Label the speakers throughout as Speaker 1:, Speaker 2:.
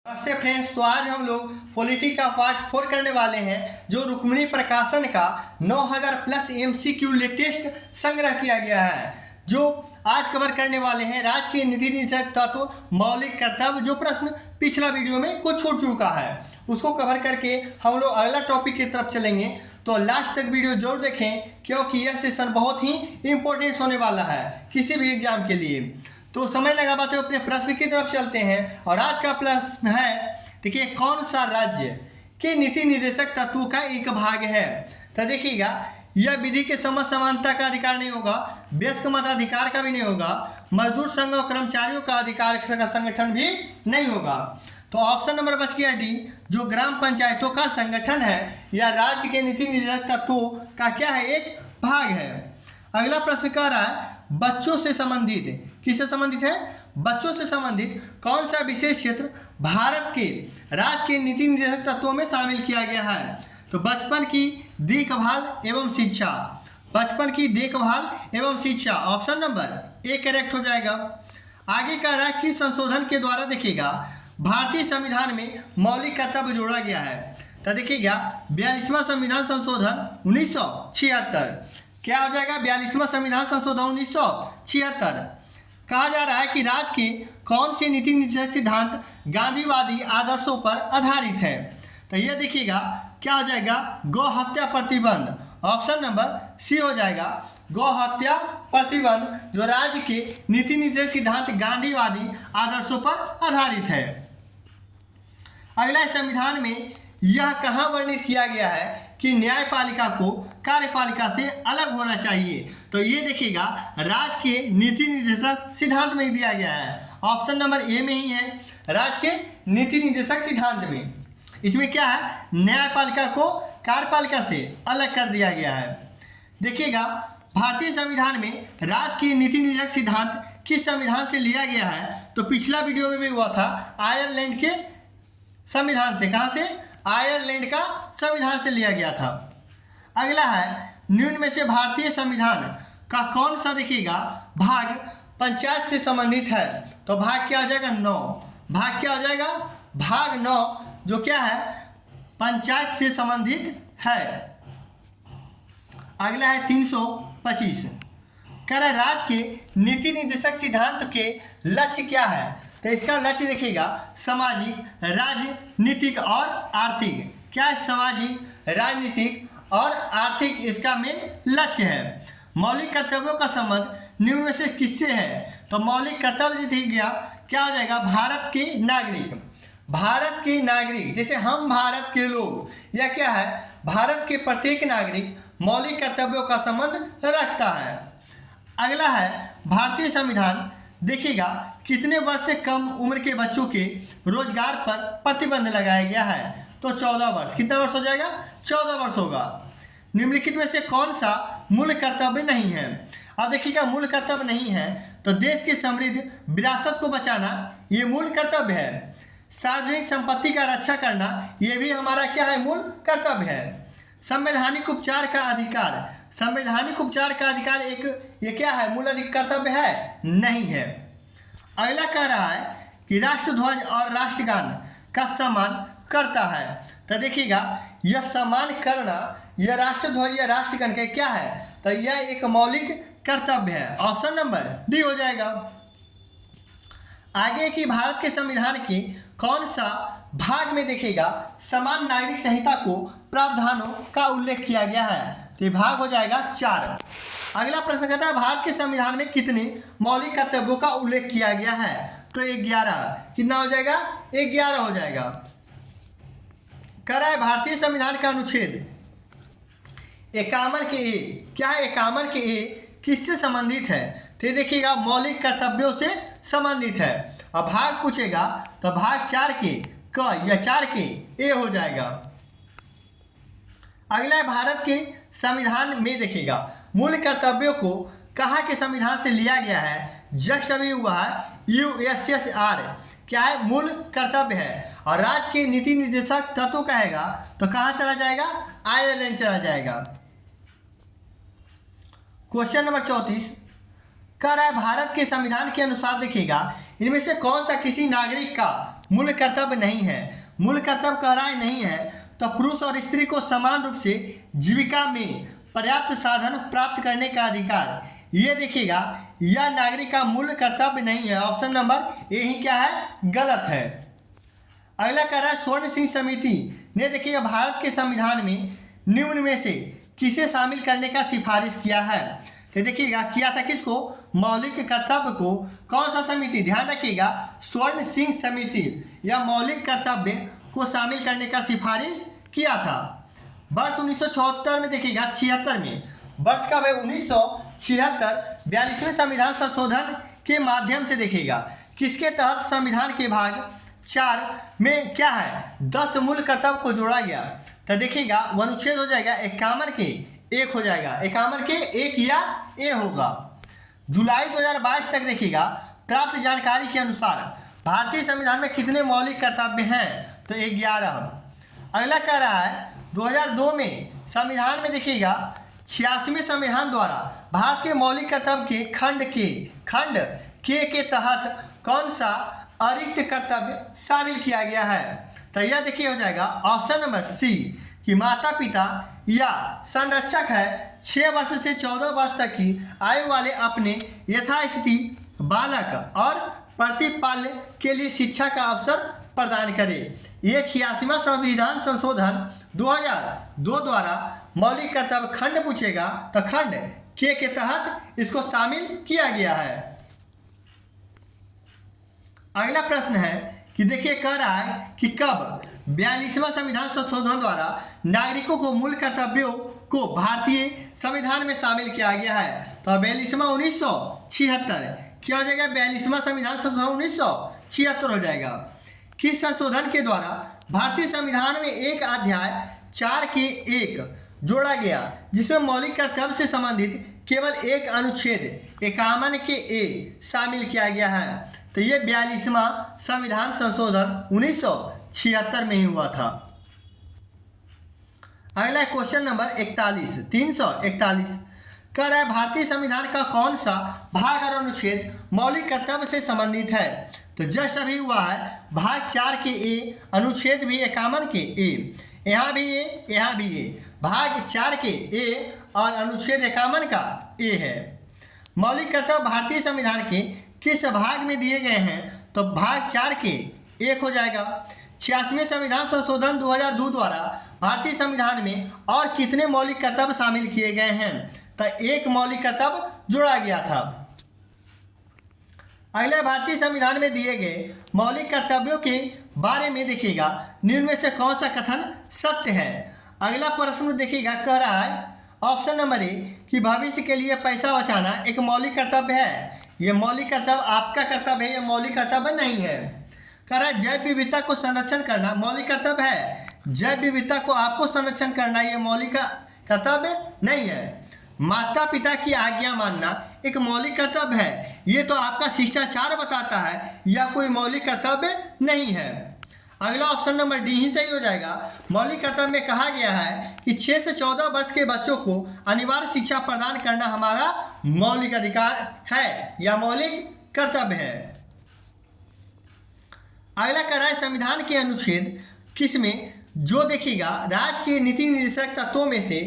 Speaker 1: नमस्ते फ्रेंड्स। तो आज हम लोग पॉलिटी का पार्ट 4 करने वाले हैं, जो रुक्मिणी प्रकाशन का 9000 प्लस एमसीक्यू लेटेस्ट संग्रह किया गया है, जो आज कवर करने वाले हैं। राज्य के नीति निषेध तत्व मौलिक कर्तव्य, जो प्रश्न पिछला वीडियो में कुछ छूट चुका है, उसको कवर करके हम लोग अगला टॉपिक की तरफ चलेंगे। तो लास्ट तक वीडियो जरूर देखें, क्योंकि यह सेशन बहुत ही इंपॉर्टेंट होने वाला है किसी भी एग्जाम के लिए। तो समय लगाते हुए अपने प्रश्न की तरफ चलते हैं। और आज का प्रश्न है, देखिए, कौन सा राज्य के नीति निर्देशक तत्वों का एक भाग है? तो देखिएगा, यह विधि के समझ समानता का अधिकार नहीं होगा, वयस्क मताधिकार का भी नहीं होगा, मजदूर संघ और कर्मचारियों का अधिकार का संगठन भी नहीं होगा। तो ऑप्शन नंबर बच गया डी, जो ग्राम पंचायतों का संगठन है, या राज्य के नीति निर्देशक तत्वों का क्या है, एक भाग है। अगला प्रश्न कह रहा है, बच्चों से संबंधित, किससे संबंधित है? बच्चों से संबंधित कौन सा विशेष क्षेत्र भारत के राज्य के नीति निर्देशक तत्वों में शामिल किया गया है? तो बचपन की देखभाल एवं शिक्षा, बचपन की देखभाल एवं शिक्षा, ऑप्शन नंबर ए करेक्ट हो जाएगा। आगे कह रहा है कि संशोधन के द्वारा देखिएगा भारतीय संविधान में मौलिक कर्तव्य जोड़ा गया है। तो देखिएगा 42वां संविधान संशोधन 1976, क्या हो जाएगा? 42वां संविधान संशोधन 1976। कहा जा रहा है कि राज्य के कौन से नीति निर्देशक सिद्धांत गांधीवादी आदर्शों पर आधारित है? तो ये देखिएगा क्या हो जाएगा, गौ हत्या प्रतिबंध, ऑप्शन नंबर सी हो जाएगा। गौ हत्या प्रतिबंध जो राज्य के नीति निर्देशक सिद्धांत गांधीवादी आदर्शों पर आधारित है। अगला संविधान में यह कहाँ वर्णित किया गया है कि न्यायपालिका को कार्यपालिका से अलग होना चाहिए? तो ये देखिएगा राज्य के नीति निर्देशक सिद्धांत में दिया गया है, ऑप्शन नंबर ए में ही है, राज्य के नीति निर्देशक सिद्धांत में। इसमें क्या है, न्यायपालिका को कार्यपालिका से अलग कर दिया गया है। देखिएगा भारतीय संविधान में राज्य के नीति निर्देशक सिद्धांत किस संविधान से लिया गया है? तो पिछला वीडियो में भी हुआ था, आयरलैंड के संविधान से। कहाँ से? आयरलैंड का संविधान से लिया गया था। अगला है, निम्न में से भारतीय संविधान का कौन सा देखिएगा भाग पंचायत से संबंधित है? तो भाग क्या हो जाएगा? 9। भाग क्या हो जाएगा? भाग 9, जो क्या है, पंचायत से संबंधित है। अगला है 325, कह रहा है राज्य के नीति निर्देशक सिद्धांत के लक्ष्य क्या है? तो इसका लक्ष्य देखिएगा सामाजिक, राजनीतिक और आर्थिक। क्या है? सामाजिक, राजनीतिक और आर्थिक इसका मेन लक्ष्य है। मौलिक कर्तव्यों का संबंध निम्न में से किससे है? तो मौलिक कर्तव्य देखिएगा क्या हो जाएगा, भारत के नागरिक, भारत के नागरिक, जैसे हम भारत के लोग, या क्या है, भारत के प्रत्येक नागरिक मौलिक कर्तव्यों का संबंध रखता है। अगला है, भारतीय संविधान देखिएगा कितने वर्ष से कम उम्र के बच्चों के रोजगार पर प्रतिबंध लगाया गया है? तो 14 वर्ष। कितना वर्ष हो जाएगा? 14 वर्ष होगा। निम्नलिखित में से कौन सा मूल कर्तव्य नहीं है? अब देखिएगा मूल कर्तव्य नहीं है, तो देश की समृद्ध विरासत को बचाना ये मूल कर्तव्य है। सार्वजनिक संपत्ति का रक्षा करना ये भी हमारा क्या है, मूल कर्तव्य है। संवैधानिक उपचार का अधिकार, संवैधानिक उपचार का अधिकार एक ये क्या है, मूल अधिक कर्तव्य है? नहीं है। अगला कह रहा है कि राष्ट्रध्वज और राष्ट्रगान का सम्मान करता है। तो देखिएगा यह सम्मान करना, यह राष्ट्रध्वज या राष्ट्रगान का क्या है? तो यह एक मौलिक कर्तव्य है, ऑप्शन नंबर डी हो जाएगा। आगे की भारत के संविधान के कौन सा भाग में देखिएगा समान नागरिक संहिता को प्रावधानों का उल्लेख किया गया है? तो भाग हो जाएगा 4। अगला प्रश्न कहता है, भारत के संविधान में कितने मौलिक कर्तव्यों का उल्लेख किया गया है? तो 11। कितना हो जाएगा? 11 हो जाएगा। कह रहा है भारतीय संविधान का अनुच्छेद 51 के ए, क्या है 51 के ए किससे संबंधित है? तो देखिएगा मौलिक कर्तव्यों से संबंधित है। अब भाग पूछेगा तो भाग 4 के क या 4 के ए हो जाएगा। अगला है, भारत के संविधान में देखिएगा मूल कर्तव्यों को कहाँ के संविधान से लिया गया है? जस्ट अभी हुआ है यूएसएसआर, क्या है, मूल कर्तव्य है। और राज्य के नीति निर्देशक तत्व कहेगा तो कहाँ चला जाएगा? आयरलैंड चला जाएगा। क्वेश्चन नंबर 34 कह रहा है, भारत के संविधान के अनुसार देखिएगा इनमें से कौन सा किसी नागरिक का मूल कर्तव्य नहीं है। मूल कर्तव्य कह रहा है नहीं है, तो पुरुष और स्त्री को समान रूप से जीविका में पर्याप्त साधन प्राप्त करने का अधिकार, ये देखिएगा यह नागरिक का मूल कर्तव्य नहीं है। ऑप्शन नंबर ए ही क्या है, गलत है। अगला कह रहा है स्वर्ण सिंह समिति ने देखिएगा भारत के संविधान में निम्न में से किसे शामिल करने का सिफारिश किया है। तो देखिएगा किया था किसको, मौलिक कर्तव्य को। कौन सा समिति, ध्यान रखिएगा स्वर्ण सिंह समिति या मौलिक कर्तव्य को शामिल करने का सिफारिश किया था। वर्ष 1976 में देखिएगा 76 में, वर्ष का भाई 1976 42वें संविधान संशोधन के माध्यम से देखिएगा किसके तहत संविधान के भाग 4 में क्या है 10 मूल कर्तव्य को जोड़ा गया। तो देखिएगा अनुच्छेद हो जाएगा 51 के 1 हो जाएगा, 51 के 1 या ए होगा। जुलाई 2022 तक देखिएगा प्राप्त जानकारी के अनुसार भारतीय संविधान में कितने मौलिक कर्तव्य हैं, तो 11। अगला कह रहा है 2002 में संविधान में देखिएगा 86वें संविधान द्वारा भारत के मौलिक कर्तव्य के खंड के तहत कौन सा अरिक्त कर्तव्य शामिल किया गया है। तो यह देखिए हो जाएगा ऑप्शन नंबर सी कि माता पिता या संरक्षक है 6 वर्ष से 14 वर्ष तक की आयु वाले अपने यथास्थिति बालक और प्रतिपाल्य के लिए शिक्षा का अवसर प्रदान करे। ये 86वां संविधान संशोधन 2002 द्वारा मौलिक कर्तव्य खंड पूछेगा तो खंड के तहत इसको शामिल किया गया है। अगला प्रश्न है कि देखिए कह रहा है कि कब 42वां संविधान संशोधन द्वारा नागरिकों को मूल कर्तव्यों को भारतीय संविधान में शामिल किया गया है। तो 42वां 1976 क्या हो जाएगा, 42वां संविधान संशोधन 1976 हो जाएगा। किस संशोधन के द्वारा भारतीय संविधान में एक अध्याय 4 के 1 जोड़ा गया जिसमें मौलिक कर्तव्य से संबंधित केवल एक अनुच्छेद 51 के ए शामिल किया गया है। तो ये 42वां संविधान संशोधन 1976 में ही हुआ था। अगला क्वेश्चन नंबर 341 कह रहा है भारतीय संविधान का कौन सा भाग और अनुच्छेद मौलिक कर्तव्य से संबंधित है। तो जस्ट अभी हुआ है भाग 4 के ए, अनुच्छेद भी 51 के ए, यहाँ भी ए, यहाँ भी ए, भाग 4 के ए और अनुच्छेद 51 का ए है। मौलिक कर्तव्य भारतीय संविधान के किस भाग में दिए गए हैं, तो भाग 4 के 1 हो जाएगा। 86वें संविधान संशोधन 2002 द्वारा भारतीय संविधान में और कितने मौलिक कर्तव्य शामिल किए गए हैं, तो एक मौलिक कर्तव्य जोड़ा गया था। अगले भारतीय संविधान में दिए गए मौलिक कर्तव्यों के बारे में देखिएगा निम्न में से कौन सा कथन सत्य है। अगला प्रश्न देखिएगा कह रहा है ऑप्शन नंबर ए कि भविष्य के लिए पैसा बचाना एक मौलिक कर्तव्य है। ये मौलिक कर्तव्य आपका कर्तव्य है, ये मौलिक कर्तव्य नहीं है। कह रहा है जैव विविधता को संरक्षण करना मौलिक कर्तव्य है, जैव विविधता को आपको संरक्षण करना ये मौलिक कर्तव्य नहीं है। माता पिता की आज्ञा मानना एक मौलिक कर्तव्य है, ये तो आपका शिष्टाचार बताता है, यह कोई मौलिक कर्तव्य नहीं है। अगला ऑप्शन नंबर डी ही सही हो जाएगा। मौलिक कर्तव्य में कहा गया है कि 6 से 14 वर्ष के बच्चों को अनिवार्य शिक्षा प्रदान करना हमारा मौलिक अधिकार है या मौलिक कर्तव्य है। अगला कह रहा है संविधान के अनुच्छेद किसमें जो देखिएगा राज्य के नीति निर्देशक तत्वों में से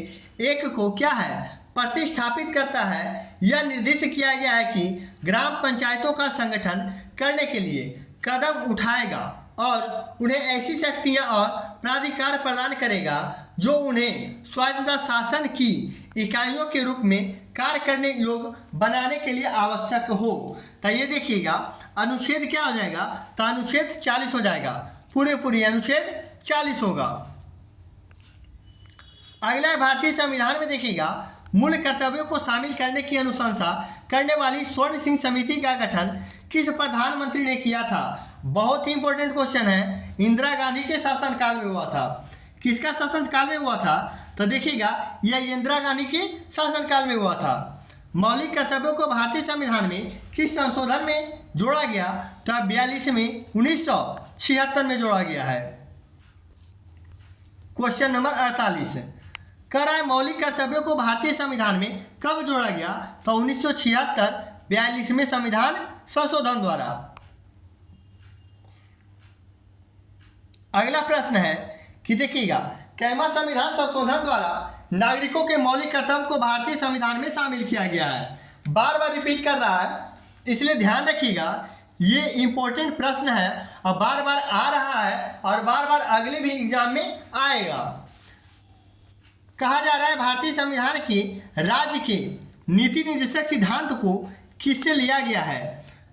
Speaker 1: एक को क्या है प्रतिस्थापित करता है। यह निर्दिष्ट किया गया है कि ग्राम पंचायतों का संगठन करने के लिए कदम उठाएगा और उन्हें ऐसी शक्तियां और प्राधिकार प्रदान करेगा जो उन्हें स्वायत्तता शासन की इकाइयों के रूप में कार्य करने योग्य बनाने के लिए आवश्यक हो। तो ये देखिएगा अनुच्छेद क्या हो जाएगा, तो अनुच्छेद 40 हो जाएगा, पूरे अनुच्छेद 40 होगा। अगला भारतीय संविधान में देखिएगा मूल कर्तव्यों को शामिल करने की अनुशंसा करने वाली स्वर्ण सिंह समिति का गठन किस प्रधानमंत्री ने किया था। बहुत ही इंपॉर्टेंट क्वेश्चन है, इंदिरा गांधी के शासनकाल में हुआ था। किसका शासनकाल में हुआ था, तो देखिएगा यह इंदिरा गांधी के शासनकाल में हुआ था। मौलिक कर्तव्यों को भारतीय संविधान में किस संशोधन में जोड़ा गया, तो 42 में 1976 में जोड़ा गया है। क्वेश्चन नंबर 48 कह रहा है मौलिक कर्तव्यों को भारतीय संविधान में कब जोड़ा गया, तो 1976 42वें संविधान संशोधन द्वारा। अगला प्रश्न है कि देखिएगा, कैमा संविधान संशोधन द्वारा नागरिकों के मौलिक कर्तव्य को भारतीय संविधान में शामिल किया गया है। बार बार रिपीट कर रहा है, इसलिए ध्यान रखिएगा, ये इंपॉर्टेंट प्रश्न है और बार बार आ रहा है और बार बार अगले भी एग्जाम में आएगा। कहा जा रहा है भारतीय संविधान के राज्य के नीति निर्देशक सिद्धांत को किससे लिया गया है।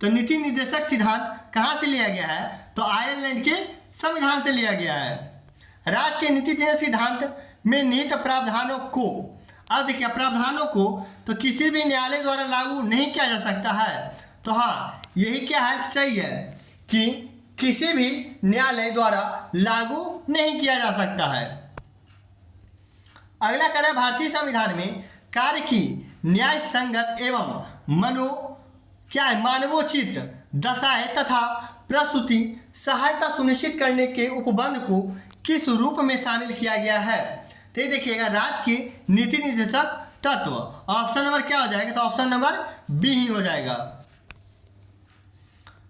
Speaker 1: तो नीति निर्देशक सिद्धांत कहाँ से लिया गया है, तो आयरलैंड के संविधान से लिया गया है। राज्य के नीति निर्देशक सिद्धांत में निहित प्रावधानों को, अब देखिए प्रावधानों को तो किसी भी न्यायालय द्वारा लागू नहीं किया जा सकता है। तो हाँ, यही क्या है, सही है कि किसी भी न्यायालय द्वारा लागू नहीं किया जा सकता है। अगला कह रहा है भारतीय संविधान में कार्य की न्याय संगत एवं मानवोचित दशाएं तथा प्रस्तुति सहायता सुनिश्चित करने के उपबंध को किस रूप में शामिल किया गया है। तो ये देखिएगा, राज्य के नीति निर्देशक तत्व, ऑप्शन नंबर क्या हो जाएगा, तो ऑप्शन नंबर बी ही हो जाएगा।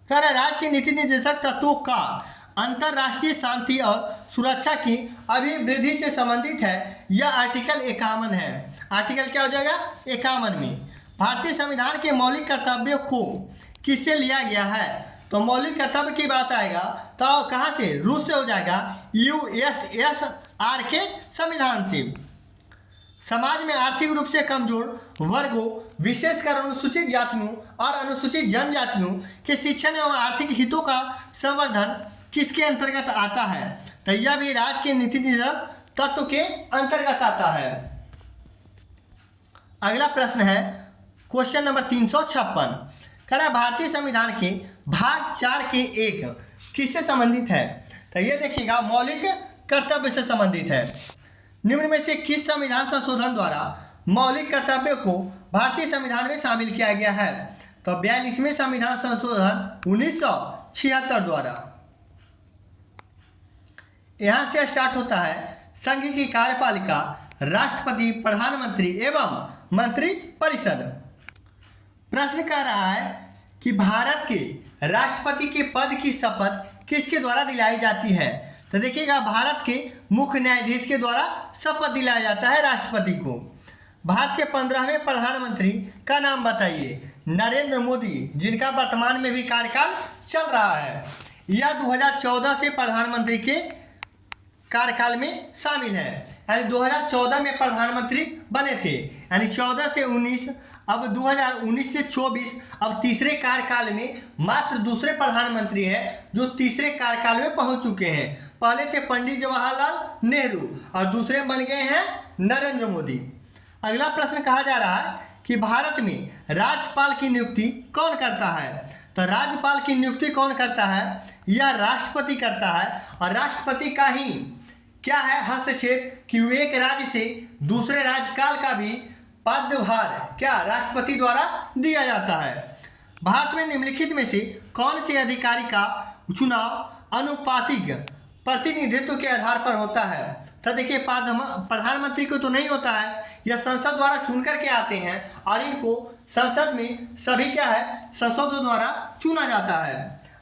Speaker 1: कह रहा है राज्य के नीति निर्देशक तत्वों का अंतरराष्ट्रीय शांति और सुरक्षा की अभिवृद्धि से संबंधित है। यह आर्टिकल 51 है। आर्टिकल क्या हो जाएगा, 51 में। भारतीय संविधान के मौलिक कर्तव्यों को किससे लिया गया है, तो मौलिक कर्तव्य की बात आएगा तो कहाँ से, रूस से हो जाएगा, यूएसएसआर के संविधान से। समाज में आर्थिक रूप से कमजोर वर्गों, विशेषकर अनुसूचित जातियों और अनुसूचित जनजातियों के शिक्षण एवं आर्थिक हितों का संवर्धन किसके अंतर्गत आता है, तो यह भी राज्य के नीति निर्देशक तत्व के अंतर्गत आता है। अगला प्रश्न है क्वेश्चन नंबर 356, कह रहा है भारतीय संविधान के भाग 4 के 1 किससे संबंधित है। तो ये देखिएगा, मौलिक कर्तव्य से संबंधित है। निम्न में से किस संविधान संशोधन द्वारा मौलिक कर्तव्यों को भारतीय संविधान में शामिल किया गया है, तो 42वें संविधान संशोधन 1976 द्वारा। यहाँ से स्टार्ट होता है संघ की कार्यपालिका, राष्ट्रपति, प्रधानमंत्री एवं मंत्रिपरिषद। प्रश्न कर रहा है कि भारत के राष्ट्रपति के पद की शपथ किसके द्वारा दिलाई जाती है। तो देखिएगा, भारत के मुख्य न्यायाधीश के द्वारा शपथ दिलाया जाता है राष्ट्रपति को। भारत के 15वें प्रधानमंत्री का नाम बताइए। नरेंद्र मोदी, जिनका वर्तमान में भी कार्यकाल चल रहा है। यह 2014 से प्रधानमंत्री के कार्यकाल में शामिल है, यानी 2014 में प्रधानमंत्री बने थे, यानी 14 से 19, अब 2019 से 24, अब तीसरे कार्यकाल में मात्र दूसरे प्रधानमंत्री हैं जो तीसरे कार्यकाल में पहुंच चुके हैं। पहले थे पंडित जवाहरलाल नेहरू और दूसरे बन गए हैं नरेंद्र मोदी। अगला प्रश्न कहा जा रहा है कि भारत में राज्यपाल की नियुक्ति कौन करता है। तो राज्यपाल की नियुक्ति कौन करता है, यह राष्ट्रपति करता है। और राष्ट्रपति का ही क्या है हस्तक्षेप कि एक राज्य से दूसरे राज्यपाल का भी पदभार क्या राष्ट्रपति द्वारा दिया जाता है। भारत में निम्नलिखित में से कौन से अधिकारी का चुनाव अनुपातिक प्रतिनिधित्व के आधार पर होता है। तो देखिए, प्रधानमंत्री को तो नहीं होता है, यह संसद द्वारा चुन करके आते हैं और इनको संसद में सभी क्या है, संसद द्वारा चुना जाता है।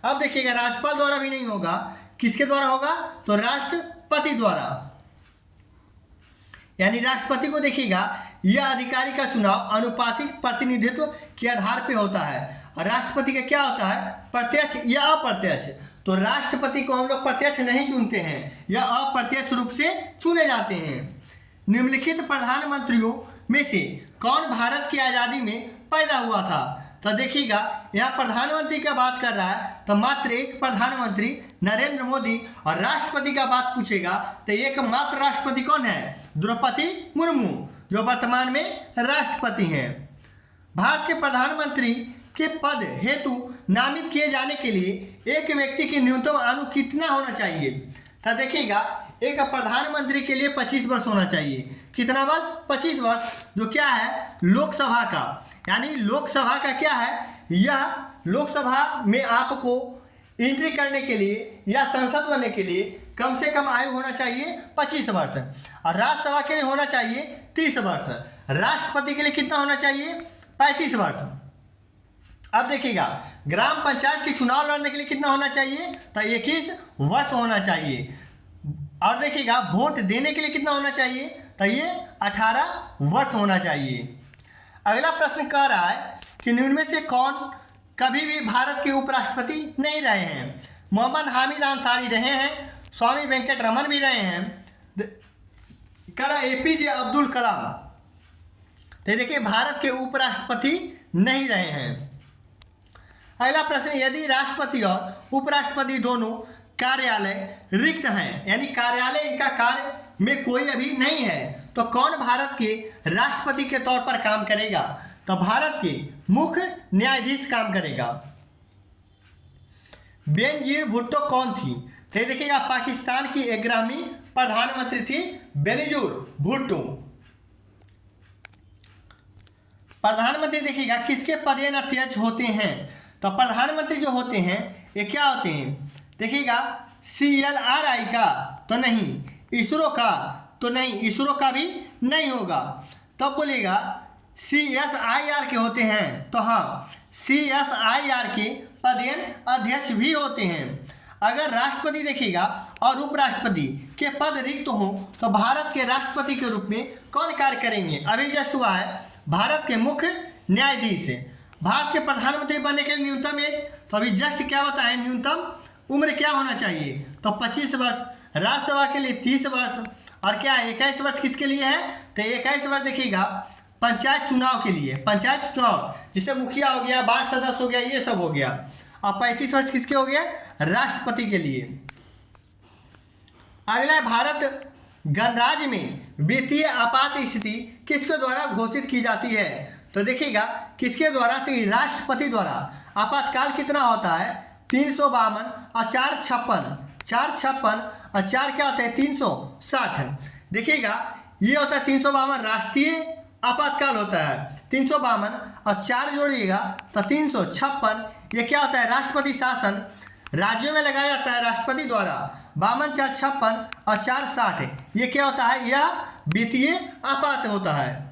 Speaker 1: अब देखिएगा, राज्यपाल द्वारा भी नहीं होगा, किसके द्वारा होगा, तो राष्ट्रपति द्वारा। यानी राष्ट्रपति को देखिएगा, यह अधिकारी का चुनाव अनुपातिक प्रतिनिधित्व के आधार पे होता है। और राष्ट्रपति का क्या होता है, प्रत्यक्ष या अप्रत्यक्ष। तो राष्ट्रपति को हम लोग प्रत्यक्ष नहीं चुनते हैं, यह अप्रत्यक्ष रूप से चुने जाते हैं। निम्नलिखित प्रधानमंत्रियों में से कौन भारत की आज़ादी में पैदा हुआ था। तो देखिएगा, यहाँ प्रधानमंत्री का बात कर रहा है तो मात्र एक प्रधानमंत्री नरेंद्र मोदी, और राष्ट्रपति का बात पूछेगा तो एकमात्र राष्ट्रपति कौन है, द्रौपदी मुर्मू, जो वर्तमान में राष्ट्रपति हैं। भारत के प्रधानमंत्री के पद हेतु नामित किए जाने के लिए एक व्यक्ति की न्यूनतम आयु कितना होना चाहिए। तो देखिएगा, एक प्रधानमंत्री के लिए 25 वर्ष होना चाहिए। कितना वर्ष, 25 वर्ष, जो क्या है लोकसभा का, यानी लोकसभा का क्या है, यह लोकसभा में आपको एंट्री करने के लिए या सांसद बनने के लिए कम से कम आयु होना चाहिए 25 वर्ष, और राज्यसभा के लिए होना चाहिए 30 वर्ष, राष्ट्रपति के लिए कितना होना चाहिए 35 वर्ष। अब देखिएगा, ग्राम पंचायत के चुनाव लड़ने के लिए कितना होना चाहिए, तो 21 वर्ष होना चाहिए। और देखिएगा, वोट देने के लिए कितना होना चाहिए, तो ये 18 वर्ष होना चाहिए। अगला प्रश्न कह रहा है कि निम्न में से कौन कभी भी भारत के उपराष्ट्रपति नहीं रहे हैं। मोहम्मद हामिद अंसारी रहे हैं, स्वामी वेंकट रमन भी रहे हैं, कह रहा APJ अब्दुल कलाम। तो देखिए, भारत के उपराष्ट्रपति नहीं रहे हैं। अगला प्रश्न, यदि राष्ट्रपति और उपराष्ट्रपति दोनों कार्यालय रिक्त हैं, यानी कार्यालय इनका कार्य में कोई अभी नहीं है, तो कौन भारत के राष्ट्रपति के तौर पर काम करेगा, तो भारत के मुख्य न्यायाधीश काम करेगा। बेनजीर भुट्टो कौन थी, तो देखिएगा, पाकिस्तान की 11वीं प्रधानमंत्री थी बेनजीर भुट्टो। प्रधानमंत्री देखिएगा किसके पदेन होते हैं, तो प्रधानमंत्री जो होते हैं ये क्या होते हैं, देखिएगा, CLRI का तो नहीं, इसरो का तो नहीं, इसरो का भी नहीं होगा, तब बोलेगा CSIR के होते हैं, तो हाँ, CSIR के पदेन अध्यक्ष भी होते हैं। अगर राष्ट्रपति देखिएगा और उपराष्ट्रपति के पद रिक्त हो तो भारत के राष्ट्रपति के रूप में कौन कार्य करेंगे, अभी जस्ट हुआ है, भारत के मुख्य न्यायाधीश। भारत के प्रधानमंत्री बनने के लिए न्यूनतम एज, तो अभी जस्ट क्या बताएं, न्यूनतम उम्र क्या होना चाहिए, तो 25 वर्ष। राज्यसभा के लिए 30 वर्ष, और क्या 21 वर्ष किसके लिए है, तो 21 वर्ष देखिएगा पंचायत चुनाव के लिए, पंचायत चुनाव जिससे मुखिया हो गया, वार्ड सदस्य हो गया, ये सब हो गया। और 35 वर्ष किसके हो गया, राष्ट्रपति के लिए। अगला है, भारत गणराज्य में वित्तीय आपात स्थिति किसके द्वारा घोषित की जाती है, तो देखिएगा किसके द्वारा, तो राष्ट्रपति द्वारा। आपातकाल कितना होता है, 352 और 456, 456 और 4 क्या होता है, 360। देखिएगा, ये होता है 352 राष्ट्रीय आपातकाल होता है, 352 और 4 जोड़िएगा तो 356। ये क्या होता है, राष्ट्रपति शासन, राज्यों में लगाया जाता है राष्ट्रपति द्वारा। 52, 4, 56 और 4, 60, ये क्या होता है, यह वित्तीय आपात होता है।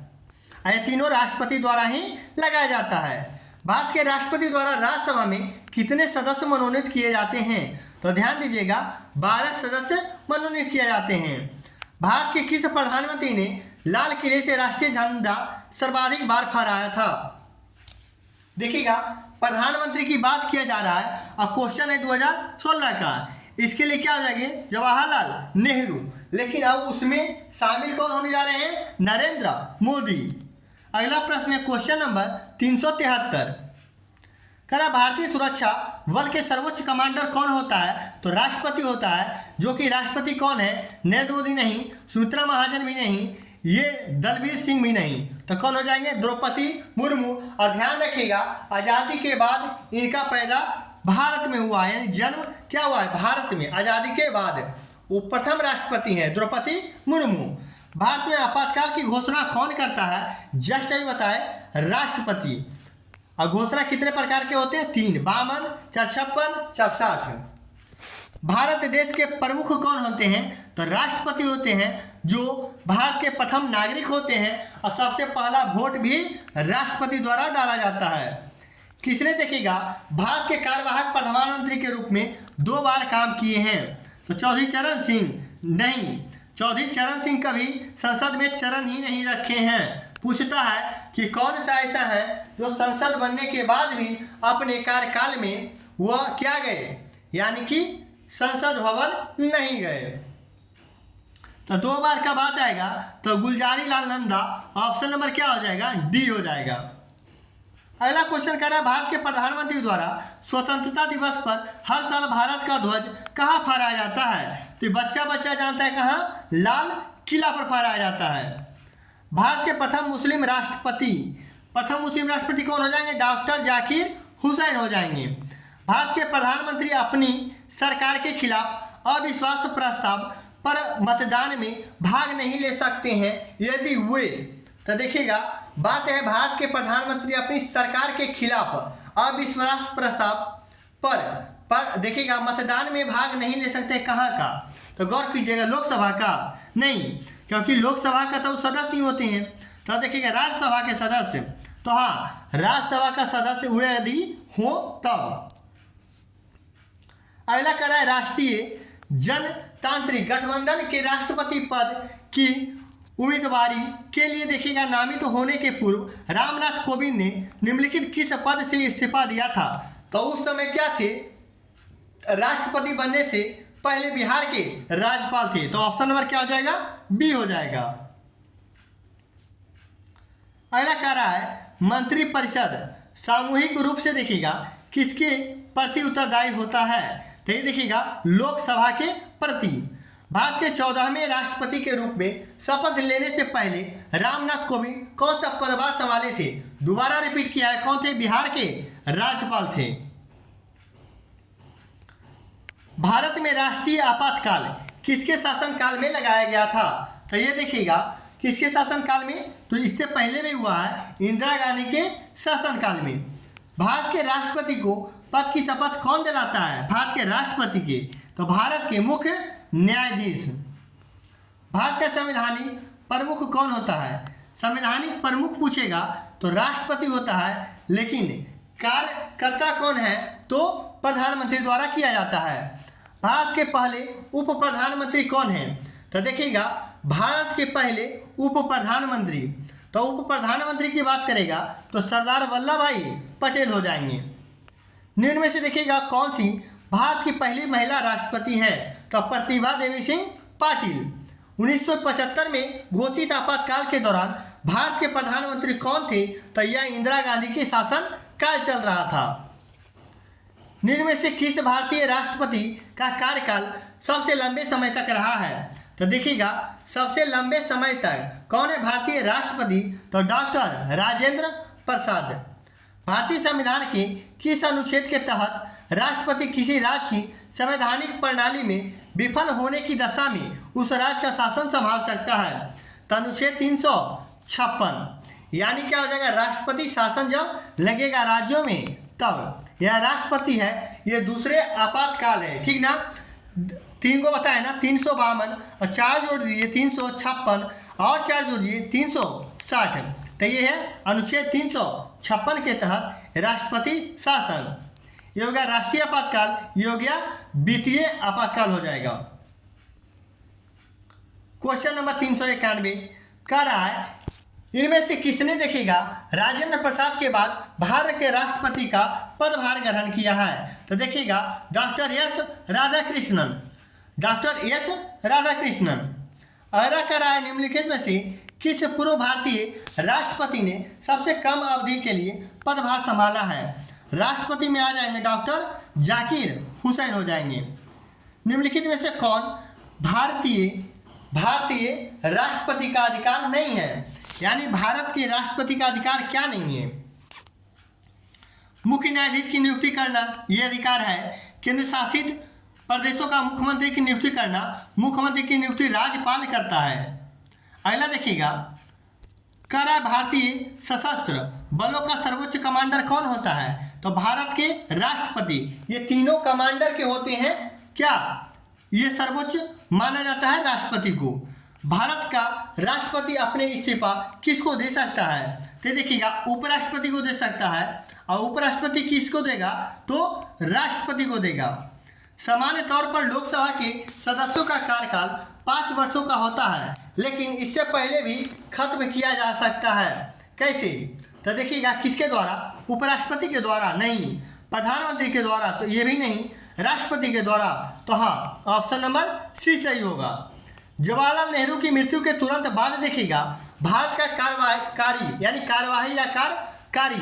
Speaker 1: ये तीनों राष्ट्रपति द्वारा ही लगाया जाता है। भारत के राष्ट्रपति द्वारा राज्यसभा में कितने सदस्य मनोनीत किए जाते हैं, तो ध्यान दीजिएगा, 12 सदस्य मनोनीत किए जाते हैं। भारत के किस प्रधानमंत्री ने लाल किले से राष्ट्रीय झंडा सर्वाधिक बार फहराया था, देखिएगा, प्रधानमंत्री की बात किया जा रहा है और क्वेश्चन है 2016 का। इसके लिए क्या हो जाएंगे, जवाहरलाल नेहरू, लेकिन अब उसमें शामिल कौन होने जा रहे हैं, नरेंद्र मोदी। अगला प्रश्न है क्वेश्चन नंबर 373, कह रहा भारतीय सुरक्षा बल के सर्वोच्च कमांडर कौन होता है, तो राष्ट्रपति होता है, जो कि राष्ट्रपति कौन है, नरेंद्र मोदी नहीं, सुमित्रा महाजन भी नहीं, ये दलबीर सिंह भी नहीं, तो कौन हो जाएंगे, द्रौपदी मुर्मू। और ध्यान रखिएगा, आज़ादी के बाद इनका पैदा भारत में हुआ है, यानी जन्म क्या हुआ है, भारत में, आज़ादी के बाद। वो प्रथम राष्ट्रपति हैं द्रौपदी मुर्मू। भारत में आपातकाल की घोषणा कौन करता है, जस्ट अभी बताए, राष्ट्रपति। और घोषणा कितने प्रकार के होते हैं, 3, 52, 456, 460। भारत देश के प्रमुख कौन होते हैं, तो राष्ट्रपति होते हैं, जो भारत के प्रथम नागरिक होते हैं, और सबसे पहला वोट भी राष्ट्रपति द्वारा डाला जाता है। किसने देखिएगा भारत के कार्यवाहक प्रधानमंत्री के रूप में 2 बार काम किए हैं, तो चौधरी चरण सिंह नहीं, चौधरी चरण सिंह कभी संसद में चरण ही नहीं रखे हैं। पूछता है कि कौन सा ऐसा है जो संसद बनने के बाद भी अपने कार्यकाल में वह क्या गए, यानी कि संसद भवन नहीं गए। तो 2 बार का बात आएगा तो गुलजारी लाल नंदा, ऑप्शन नंबर क्या हो जाएगा, डी हो जाएगा। अगला क्वेश्चन कह रहा है भारत के प्रधानमंत्री द्वारा स्वतंत्रता दिवस पर हर साल भारत का ध्वज कहाँ फहराया जाता है, तो बच्चा बच्चा जानता है कहाँ, लाल किला पर फहराया जाता है। भारत के प्रथम मुस्लिम राष्ट्रपति कौन हो जाएंगे, डॉक्टर जाकिर हुसैन हो जाएंगे। भारत के प्रधानमंत्री अपनी सरकार के खिलाफ अविश्वास प्रस्ताव पर मतदान में भाग नहीं ले सकते हैं यदि वे, तो देखिएगा बात है, भारत के प्रधानमंत्री अपनी सरकार के खिलाफ अविश्वास प्रस्ताव पर देखिएगा मतदान में भाग नहीं ले सकते, कहाँ का, तो गौर कीजिएगा, लोकसभा का नहीं, क्योंकि लोकसभा का तो सदस्य ही होते हैं। तो देखिएगा राज्यसभा के सदस्य, तो हाँ, राज्यसभा का सदस्य हुए यदि हो तब। अगला कह रहा है राष्ट्रीय जनतांत्रिक गठबंधन के राष्ट्रपति पद की उम्मीदवारी के लिए देखिएगा नामित होने के पूर्व रामनाथ कोविंद ने निम्नलिखित किस पद से इस्तीफा दिया था। तो उस समय क्या थे, राष्ट्रपति बनने से पहले बिहार के राज्यपाल थे। तो ऑप्शन नंबर क्या हो जाएगा, बी हो जाएगा। अगला कह रहा है मंत्रिपरिषद सामूहिक रूप से देखिएगा किसके प्रति उत्तरदायी होता है। तो ये देखिएगा लोकसभा के प्रति। भारत के 14वें राष्ट्रपति के रूप में शपथ लेने से पहले रामनाथ कोविंद कौन सा पदभार संभाले थे। दोबारा रिपीट किया है, कौन थे, बिहार के राज्यपाल थे। भारत में राष्ट्रीय आपातकाल किसके शासनकाल में लगाया गया था। तो ये देखिएगा किसके शासनकाल में, तो इससे पहले भी हुआ है इंदिरा गांधी के शासनकाल में। भारत के राष्ट्रपति को पद की शपथ कौन दिलाता है, भारत के राष्ट्रपति के। तो भारत के मुख्य न्यायाधीश। भारत का संवैधानिक प्रमुख कौन होता है, संवैधानिक प्रमुख पूछेगा तो राष्ट्रपति होता है, लेकिन कार्यकर्ता कौन है, तो प्रधानमंत्री द्वारा किया जाता है। भारत के पहले उप प्रधानमंत्री कौन है। तो देखिएगा भारत के पहले उप प्रधानमंत्री, तो उप प्रधानमंत्री की बात करेगा तो सरदार वल्लभ भाई पटेल हो जाएंगे। निम्न में से देखिएगा कौन सी भारत की पहली महिला राष्ट्रपति है। तो प्रतिभा देवी सिंह पाटिल। 1975 में घोषित आपातकाल के दौरान भारत के प्रधानमंत्री कौन थे। तो यह इंदिरा गांधी के शासन काल चल रहा था। निम्न में से किस भारतीय राष्ट्रपति का कार्यकाल सबसे लंबे समय तक रहा है। तो देखिएगा सबसे लंबे समय तक कौन है भारतीय राष्ट्रपति, तो डॉक्टर राजेंद्र प्रसाद। भारतीय संविधान के किस अनुच्छेद के तहत राष्ट्रपति किसी राज्य की संवैधानिक प्रणाली में विफल होने की दशा में उस राज्य का शासन संभाल सकता है। तो अनुच्छेद 356, यानी क्या हो जाएगा, राष्ट्रपति शासन जब लगेगा राज्यों में तब। यह राष्ट्रपति है, ये दूसरे आपातकाल है, ठीक ना। 3 को बताया ना, 352 और 4 जोड़ दीजिए 356 और 4 जोड़ दीजिए 360। तो ये है अनुच्छेद 356 के तहत राष्ट्रपति शासन। ये हो गया राष्ट्रीय आपातकाल, ये हो गया वित्तीय आपातकाल हो जाएगा। क्वेश्चन नंबर 391 कह रहा है इनमें से किसने देखिएगा राजेंद्र प्रसाद के बाद भारत के राष्ट्रपति का पदभार ग्रहण किया है। तो देखिएगा doctor S Radhakrishnan, doctor S Radhakrishnan. अगला कह रहा है निम्नलिखित में से किस पूर्व भारतीय राष्ट्रपति ने सबसे कम अवधि के लिए पदभार संभाला है। राष्ट्रपति में आ जाएंगे डॉक्टर जाकिर हुसैन हो जाएंगे। निम्नलिखित में से कौन भारतीय राष्ट्रपति का अधिकार नहीं है, यानी भारत के राष्ट्रपति का अधिकार क्या नहीं है। मुख्य न्यायाधीश की नियुक्ति करना ये अधिकार है। केंद्र शासित प्रदेशों का मुख्यमंत्री की नियुक्ति करना, मुख्यमंत्री की नियुक्ति राज्यपाल करता है। अगला देखिएगा कह रहा है भारतीय सशस्त्र बलों का सर्वोच्च कमांडर कौन होता है। तो भारत के राष्ट्रपति, ये तीनों कमांडर के होते हैं क्या, ये सर्वोच्च माना जाता है राष्ट्रपति को। भारत का राष्ट्रपति अपने इस्तीफा किसको दे सकता है। तो देखिएगा उपराष्ट्रपति को दे सकता है, और उपराष्ट्रपति किसको देगा, तो राष्ट्रपति को देगा। सामान्य तौर पर लोकसभा के सदस्यों का कार्यकाल 5 वर्षों का होता है, लेकिन इससे पहले भी खत्म किया जा सकता है। कैसे, तो देखिएगा किसके द्वारा, उपराष्ट्रपति के द्वारा नहीं, प्रधानमंत्री के द्वारा तो ये भी नहीं, राष्ट्रपति के द्वारा। तो हाँ, ऑप्शन नंबर सी सही होगा। जवाहरलाल नेहरू की मृत्यु के तुरंत बाद देखिएगा भारत का कार्यवाही या कार्यकारी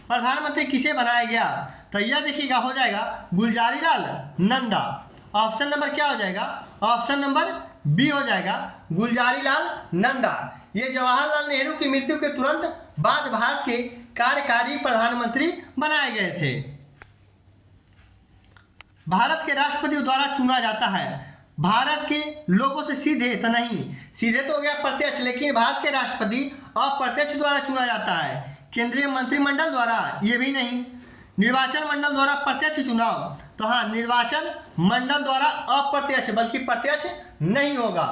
Speaker 1: प्रधानमंत्री किसे बनाया गया। तो यह देखिएगा हो जाएगा गुलजारीलाल नंदा। ऑप्शन नंबर क्या हो जाएगा, ऑप्शन नंबर बी हो जाएगा गुलजारीलाल नंदा। ये जवाहरलाल नेहरू की मृत्यु के तुरंत बाद भारत के कार्यकारी प्रधानमंत्री बनाए गए थे। भारत के राष्ट्रपति द्वारा चुना जाता है, भारत के लोगों से सीधे तो नहीं, सीधे तो हो गया प्रत्यक्ष, लेकिन भारत के राष्ट्रपति अप्रत्यक्ष द्वारा चुना जाता है। केंद्रीय मंत्रिमंडल द्वारा ये भी नहीं, निर्वाचन मंडल द्वारा प्रत्यक्ष चुनाव, तो हाँ निर्वाचन मंडल द्वारा अप्रत्यक्ष, बल्कि प्रत्यक्ष नहीं होगा।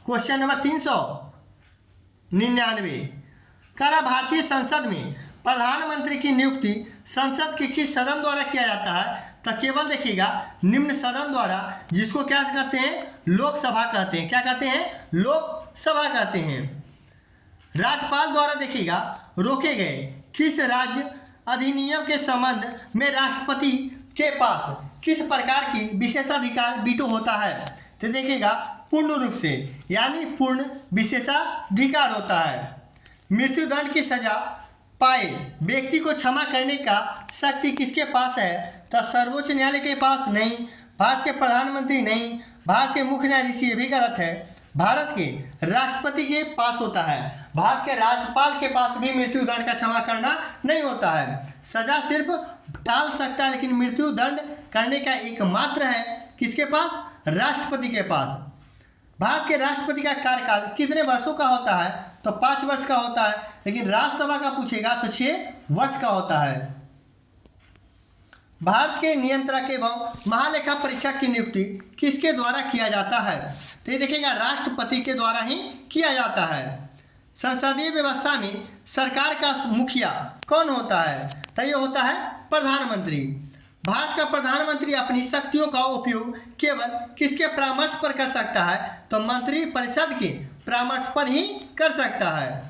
Speaker 1: क्वेश्चन नंबर 399 करा भारतीय संसद में प्रधानमंत्री की नियुक्ति संसद के किस सदन द्वारा किया जाता है? तो केवल देखिएगा निम्न सदन द्वारा, जिसको क्या कहते हैं? लोकसभा कहते हैं। क्या कहते हैं? लोकसभा कहते हैं। राज्यपाल द्वारा देखिएगा रोके गए किस राज्य अधिनियम के संबंध में राष्ट्रपति के पास किस प्रकार की विशेषाधिकार वीटो होता है? तो देखिएगा पूर्ण रूप से, यानी पूर्ण विशेषाधिकार होता है। मृत्युदंड की सजा पाए व्यक्ति को क्षमा करने का शक्ति किसके पास है? तो सर्वोच्च न्यायालय के पास नहीं, भारत के प्रधानमंत्री नहीं, भारत के मुख्य न्यायाधीश, ये भी गलत है, भारत के राष्ट्रपति के पास होता है। भारत के राज्यपाल के पास भी मृत्युदंड का क्षमा करना नहीं होता है। सजा सिर्फ टाल सकता है, लेकिन मृत्युदंड करने का एकमात्र है किसके पास? राष्ट्रपति के पास। भारत के राष्ट्रपति का कार्यकाल कितने वर्षों का होता है? तो 5 वर्ष का होता है, लेकिन राज्यसभा का पूछेगा तो 6 वर्ष का होता है। भारत के नियंत्रक एवं महालेखा परीक्षक की नियुक्ति किसके द्वारा किया जाता है? तो ये देखिएगा राष्ट्रपति के द्वारा ही किया जाता है। संसदीय व्यवस्था में सरकार का मुखिया कौन होता है? तो ये होता है प्रधानमंत्री। भारत का प्रधानमंत्री अपनी शक्तियों का उपयोग केवल किसके परामर्श पर कर सकता है? तो मंत्री परिषद के परामर्श पर ही कर सकता है।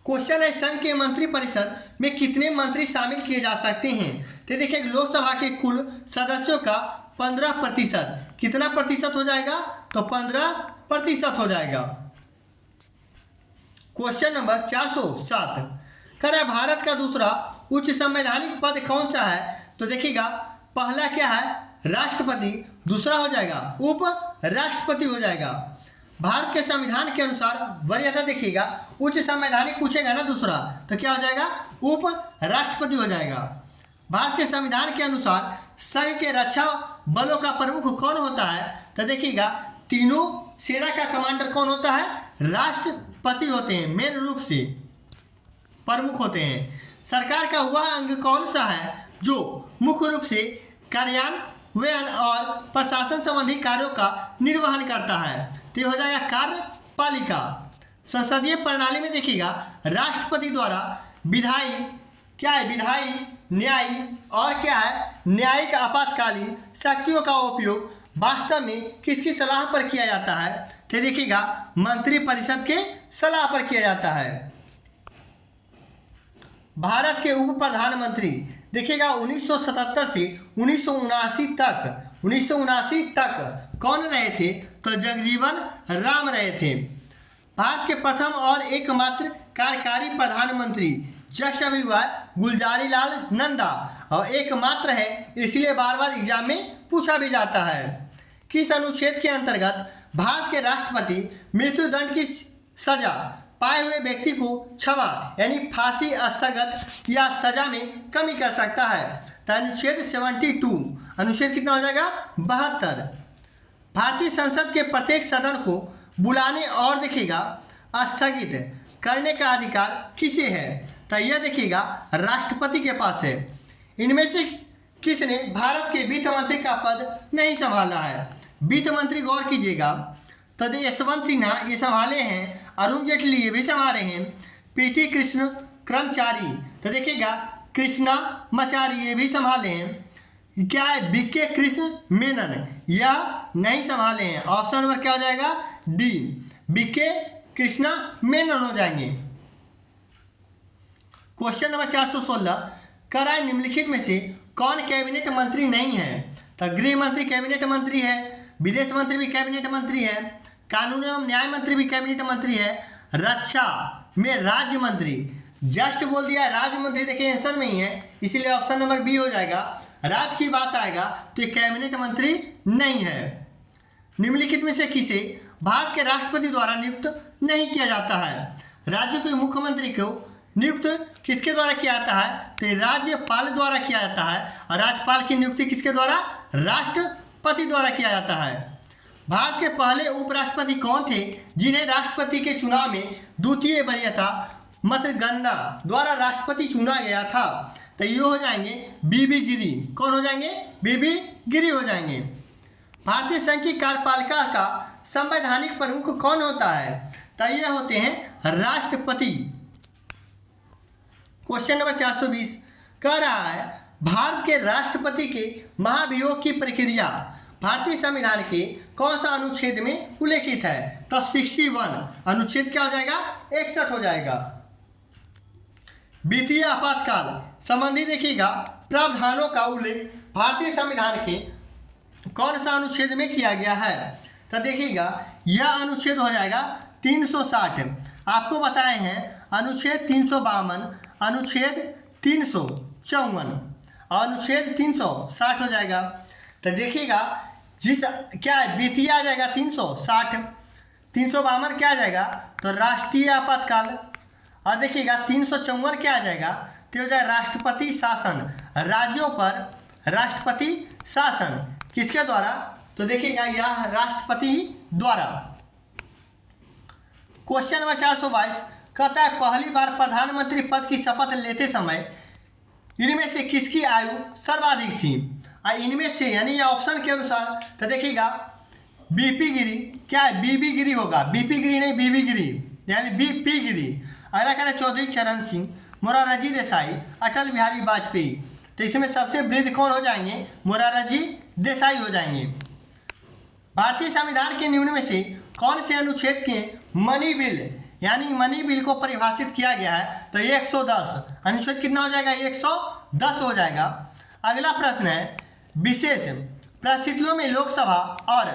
Speaker 1: क्वेश्चन है, संघ के मंत्री परिषद में कितने मंत्री शामिल किए जा सकते हैं? तो देखिए लोकसभा के कुल सदस्यों का 15%। कितना प्रतिशत हो जाएगा? तो 15% हो जाएगा। क्वेश्चन नंबर 407, कर है भारत का दूसरा उच्च संवैधानिक पद कौन सा है? तो देखिएगा पहला क्या है? राष्ट्रपति, दूसरा हो जाएगा उप राष्ट्रपति हो जाएगा। भारत के संविधान के अनुसार वरीयता देखिएगा उच्च संवैधानिक पूछेगा ना दूसरा, तो क्या हो जाएगा? उप राष्ट्रपति हो जाएगा। भारत के संविधान के अनुसार संघ के रक्षा बलों का प्रमुख कौन होता है? तो देखिएगा तीनों सेना का कमांडर कौन होता है? राष्ट्रपति होते हैं, मेन रूप से प्रमुख होते हैं। सरकार का वह अंग कौन सा है जो मुख्य रूप से कार्यान्वयन और प्रशासन संबंधी कार्यों का निर्वहन करता है? तो ये हो जाएगा कार्यपालिका। संसदीय प्रणाली में देखिएगा राष्ट्रपति द्वारा विधायी क्या है? विधायी, न्यायी और क्या है? न्यायिक आपातकालीन शक्तियों का उपयोग वास्तव में किसकी सलाह पर किया जाता है? तो देखिएगा मंत्रिपरिषद के सलाह पर किया जाता है। भारत के उप प्रधानमंत्री देखिएगा 1977 से 1979 तक कौन रहे थे? तो जगजीवन राम रहे थे। भारत के प्रथम और एकमात्र कार्यकारी प्रधानमंत्री जस्ट अभी हुआ गुलजारी लाल नंदा, और एकमात्र है इसलिए बार बार एग्जाम में पूछा भी जाता है। किस अनुच्छेद के अंतर्गत भारत के राष्ट्रपति मृत्युदंड की सजा पाए हुए व्यक्ति को क्षमा यानी फांसी स्थगित या सजा में कमी कर सकता है? तो अनुच्छेद 72। अनुच्छेद कितना हो जाएगा? 72। भारतीय संसद के प्रत्येक सदन को बुलाने और देखिएगा स्थगित करने का अधिकार किसे है? तो यह देखिएगा राष्ट्रपति के पास है। इनमें से किसने भारत के वित्त मंत्री का पद नहीं संभाला है? वित्त मंत्री गौर कीजिएगा, तो यशवंत सिन्हा ये संभाले हैं, अरुण जेटली ये भी संभाले हैं, प्रीति कृष्ण कर्मचारी तो देखिएगा कृष्णा मचारी ये भी संभाले हैं। क्या है? बीके कृष्ण मेनन यह नहीं संभाले हैं। ऑप्शन नंबर क्या हो जाएगा? डी, बीके कृष्णा मेनन हो जाएंगे। क्वेश्चन नंबर 416, कराए निम्नलिखित में से कौन कैबिनेट मंत्री नहीं है? तो गृह मंत्री कैबिनेट मंत्री है, विदेश मंत्री भी कैबिनेट मंत्री है, कानून एवं न्याय मंत्री भी कैबिनेट मंत्री है, रक्षा में राज्य मंत्री, जस्ट बोल दिया राज्य मंत्री, देखिए आंसर में ही है इसीलिए ऑप्शन नंबर बी हो जाएगा। राज्य की बात आएगा तो ये कैबिनेट मंत्री नहीं है। निम्नलिखित में से किसे भारत के राष्ट्रपति द्वारा नियुक्त नहीं किया जाता है? राज्य के मुख्यमंत्री को नियुक्त किसके द्वारा किया जाता है? तो राज्यपाल द्वारा किया जाता है, और राज्यपाल की नियुक्ति किसके द्वारा? राष्ट्रपति द्वारा किया जाता है। भारत के पहले उपराष्ट्रपति कौन थे जिन्हें राष्ट्रपति के चुनाव में द्वितीय वरीयता मतगणना द्वारा राष्ट्रपति चुना गया था? तो ये हो जाएंगे बीबी गिरी। कौन हो जाएंगे? बीबी गिरी हो जाएंगे। भारतीय संघ की कार्यपालिका का संवैधानिक प्रमुख कौन होता है? तो ये होते हैं राष्ट्रपति। क्वेश्चन नंबर 420 कह रहा है भारत के राष्ट्रपति के महाभियोग की प्रक्रिया भारतीय संविधान के कौन सा अनुच्छेद में उल्लेखित है? तो 61 अनुच्छेद क्या हो जाएगा? 61 हो जाएगा। वित्तीय आपातकाल संबंधी देखिएगा प्रावधानों का उल्लेख भारतीय संविधान के कौन सा अनुच्छेद में किया गया है? तो देखिएगा यह अनुच्छेद हो जाएगा 360। आपको बताए हैं अनुच्छेद 352, अनुच्छेद 354, अनुच्छेद 360 हो जाएगा। तो देखिएगा जिस क्या है वित्तीय आ जाएगा 360, 352 क्या आ जाएगा? तो राष्ट्रीय आपातकाल। और देखिएगा 354 क्या आ जाएगा? तो हो जाएगा राष्ट्रपति शासन, राज्यों पर राष्ट्रपति शासन किसके द्वारा? तो देखिएगा यह राष्ट्रपति द्वारा। क्वेश्चन नंबर 422 कहता है पहली बार प्रधानमंत्री पद की शपथ लेते समय इनमें से किसकी आयु सर्वाधिक थी? इनमें से यानी या ऑप्शन के अनुसार तो देखिएगा बीपी गिरी, क्या है बीबी गिरी होगा, बीपी गिरी नहीं बीबी गिरी यानी बीपी गिरी। अगला कहना चौधरी चरण सिंह, मोरारजी देसाई, अटल बिहारी वाजपेयी। तो इसमें सबसे वृद्ध कौन हो जाएंगे? मोरारजी देसाई हो जाएंगे। भारतीय संविधान के निम्न में से कौन से अनुच्छेद के मनी बिल यानी मनी बिल को परिभाषित किया गया है? तो 110 अनुच्छेद कितना हो जाएगा? 110 हो जाएगा। अगला प्रश्न है विशेष परिस्थितियों में लोकसभा और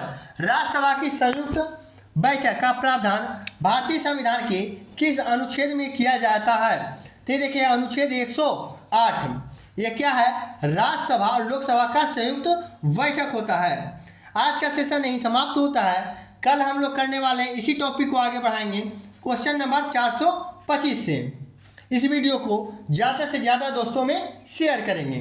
Speaker 1: राज्यसभा की संयुक्त बैठक का प्रावधान भारतीय संविधान के किस अनुच्छेद में किया जाता है? तो देखिए अनुच्छेद 108। ये क्या है? राज्यसभा और लोकसभा का संयुक्त बैठक होता है। आज का सेशन नहीं समाप्त होता है, कल हम लोग करने वाले हैं इसी टॉपिक को आगे बढ़ाएंगे क्वेश्चन नंबर 425 से। इस वीडियो को ज़्यादा से ज़्यादा दोस्तों में शेयर करेंगे।